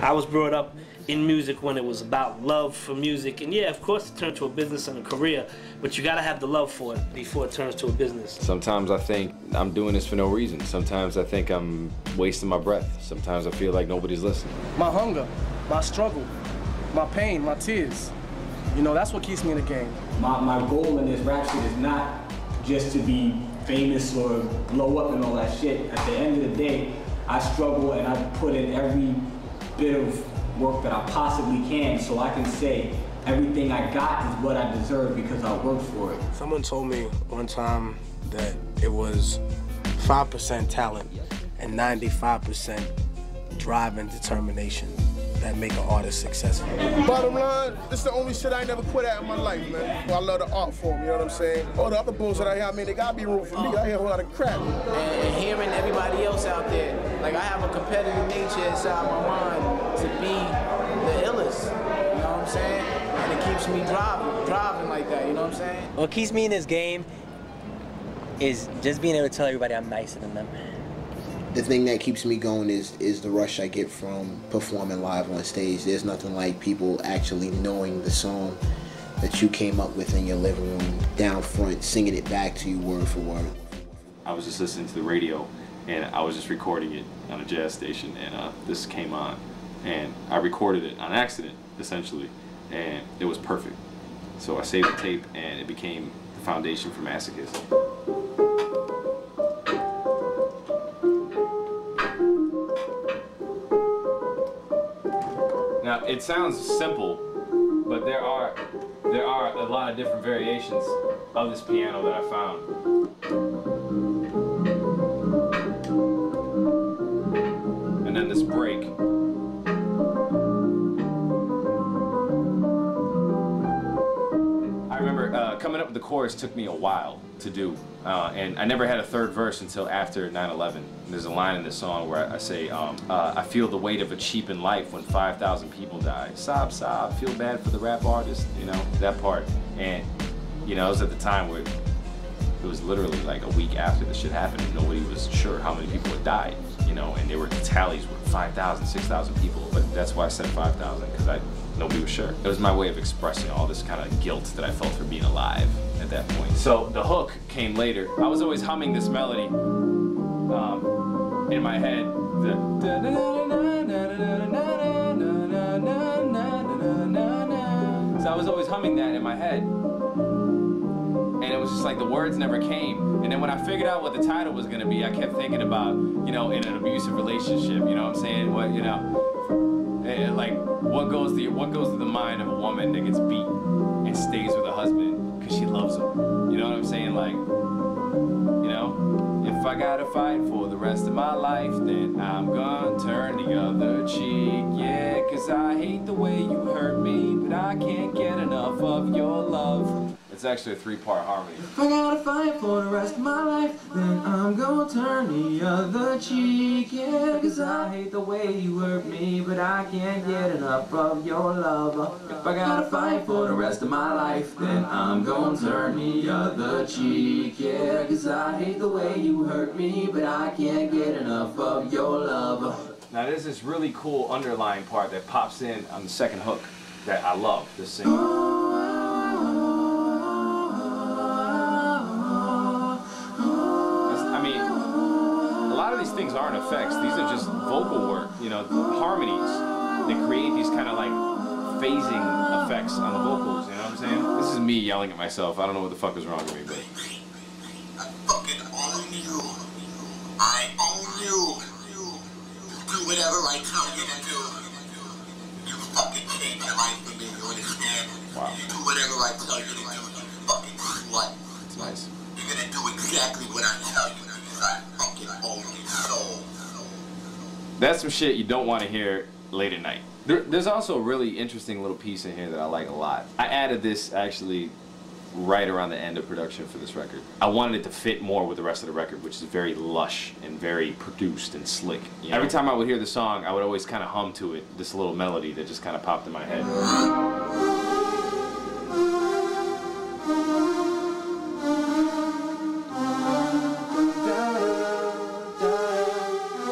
I was brought up in music when it was about love for music, and yeah, of course it turned to a business and a career, but you gotta have the love for it before it turns to a business. Sometimes I think I'm doing this for no reason. Sometimes I think I'm wasting my breath. Sometimes I feel like nobody's listening. My hunger, my struggle, my pain, my tears, you know, that's what keeps me in the game. My goal in this rap shit is not just to be famous or blow up and all that shit. At the end of the day, I struggle and I put in every bit of work that I possibly can so I can say everything I got is what I deserve because I worked for it. Someone told me one time that it was 5% talent and 95% drive and determination that make an artist successful. Bottom line, this is the only shit I ain't never quit at in my life, man. Well, I love the art form, you know what I'm saying? All the other bullshit I hear, I mean, they gotta be room for me. I hear a whole lot of crap. And hearing everybody else out there, like I have a competitive nature inside my mind to be the illest, you know what I'm saying? And it keeps me driving like that, you know what I'm saying? What keeps me in this game is just being able to tell everybody I'm nicer than them. The thing that keeps me going is the rush I get from performing live on stage. There's nothing like people actually knowing the song that you came up with in your living room, down front, singing it back to you word for word. I was just listening to the radio and I was just recording it on a jazz station, and this came on and I recorded it on accident, essentially, and it was perfect. So I saved the tape and it became the foundation for Masochist. Now, it sounds simple, but there are a lot of different variations of this piano that I found. And then this break. I remember coming up with the chorus took me a while to do, and I never had a third verse until after 9/11. There's a line in this song where I say, I feel the weight of a cheapened life when 5,000 people die. Sob, sob, feel bad for the rap artist, you know, that part. And, you know, it was at the time where it was literally like a week after the shit happened and nobody was sure how many people had died, you know, and there were tallies with 5,000, 6,000 people, but that's why I said 5,000, because nobody was sure. It was my way of expressing all this kind of guilt that I felt for being alive at that point. So the hook came later. I was always humming this melody in my head. So I was always humming that in my head. And it was just like the words never came. And then when I figured out what the title was gonna be, I kept thinking about, you know, in an abusive relationship, you know what I'm saying? What, you know, like what goes through the mind of a woman that gets beat and stays with a husband because she loves him? You know what I'm saying? Like, you know, if I gotta fight for the rest of my life, then I'm gonna turn the other cheek. Yeah, cause I hate the way you hurt me, but I can't get enough of your love. It's actually a three-part harmony. If I gotta fight for the rest of my life, then I'm gonna turn the other cheek. Yeah, cause I hate the way you hurt me, but I can't get enough of your love. If I gotta fight for the rest of my life, then I'm gonna turn the other cheek. Yeah, cause I hate the way you hurt me, but I can't get enough of your love. Now there's this really cool underlying part that pops in on the second hook that I love, this singing. These things aren't effects, these are just vocal work, you know, harmonies that create these kind of like phasing effects on the vocals, you know what I'm saying? This is me yelling at myself, I don't know what the fuck is wrong with me, but... I fucking own you. I own you. Do whatever I tell you to do. You fucking change your life for me, you understand? Wow. Do whatever I tell you to do, you fucking slut. That's nice. You're gonna do exactly what I tell you to do. I fucking own your soul. That's some shit you don't want to hear late at night. There's also a really interesting little piece in here that I like a lot. I added this actually right around the end of production for this record. I wanted it to fit more with the rest of the record, which is very lush and very produced and slick. You know? Every time I would hear the song, I would always kind of hum to it, this little melody that just kind of popped in my head.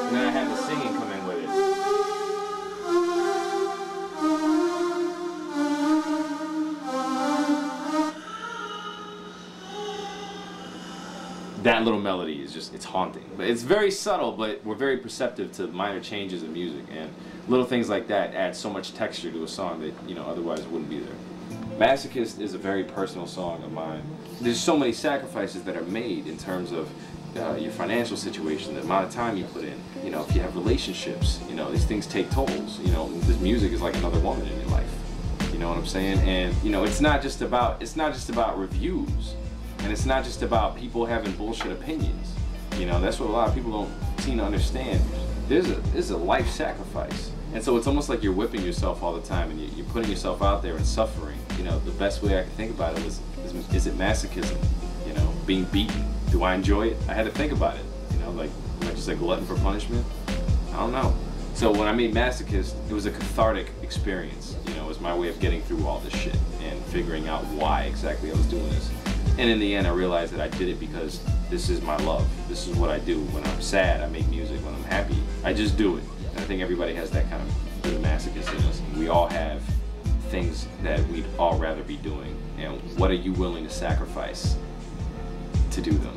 And then I had the singing come in with it. that little melody is just, it's haunting. But it's very subtle, but we're very perceptive to minor changes in music, and little things like that add so much texture to a song that, you know, otherwise wouldn't be there. Masochist is a very personal song of mine. There's so many sacrifices that are made in terms of your financial situation, the amount of time you put in. You know, if you have relationships, you know, these things take tolls. You know, this music is like another woman in your life. You know what I'm saying? And you know, it's not just about reviews, and it's not just about people having bullshit opinions. You know, that's what a lot of people don't seem to understand. There's a life sacrifice. And so it's almost like you're whipping yourself all the time, and you're putting yourself out there and suffering. You know, the best way I could think about it was, is it masochism? You know, being beaten. Do I enjoy it? I had to think about it. You know, like, am I just a glutton for punishment? I don't know. So when I made Masochist, it was a cathartic experience. You know, it was my way of getting through all this shit and figuring out why exactly I was doing this. And in the end, I realized that I did it because this is my love. This is what I do. When I'm sad, I make music. When I'm happy, I just do it. And I think everybody has that kind of bit of masochist in us. We all have things that we'd all rather be doing. And what are you willing to sacrifice to do them?